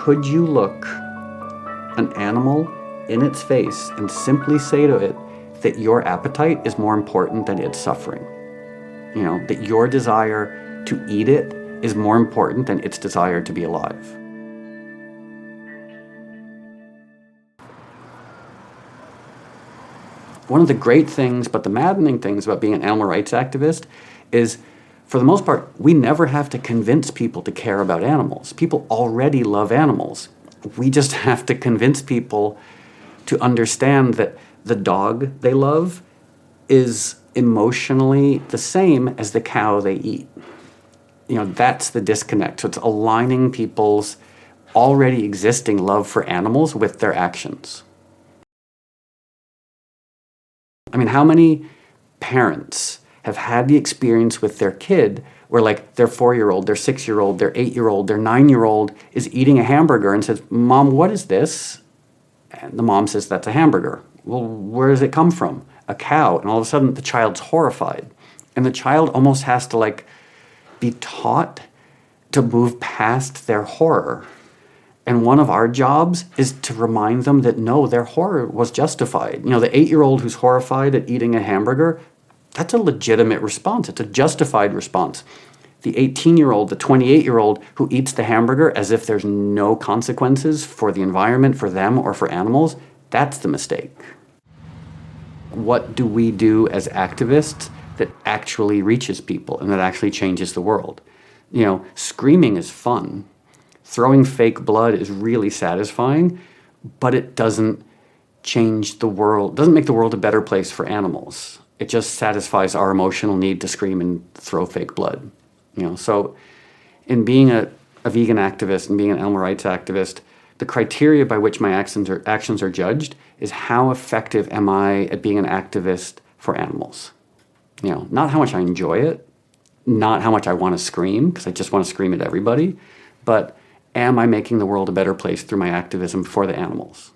Could you look an animal in its face and simply say to it that your appetite is more important than its suffering? You know, that your desire to eat it is more important than its desire to be alive. One of the great things, but the maddening things about being an animal rights activist is, for the most part, we never have to convince people to care about animals. People already love animals. We just have to convince people to understand that the dog they love is emotionally the same as the cow they eat. You know, that's the disconnect. So it's aligning people's already existing love for animals with their actions. I mean, how many parents have had the experience with their kid where, like, their 4-year-old, their 6-year-old, their 8-year-old, their 9-year-old is eating a hamburger and says, "Mom, what is this?" And the mom says, "That's a hamburger." Well, where does it come from? A cow. And all of a sudden the child's horrified. And the child almost has to, like, be taught to move past their horror. And one of our jobs is to remind them that no, their horror was justified. You know, the 8-year-old who's horrified at eating a hamburger, that's a legitimate response. It's a justified response. The 18-year-old, the 28-year-old who eats the hamburger as if there's no consequences for the environment, for them, or for animals, that's the mistake. What do we do as activists that actually reaches people and that actually changes the world? You know, screaming is fun. Throwing fake blood is really satisfying, but it doesn't change the world, doesn't make the world a better place for animals. It just satisfies our emotional need to scream and throw fake blood. You know, so in being a vegan activist and being an animal rights activist, the criteria by which my actions are judged is how effective am I at being an activist for animals. You know, not how much I enjoy it, not how much I want to scream, because I just want to scream at everybody, but am I making the world a better place through my activism for the animals?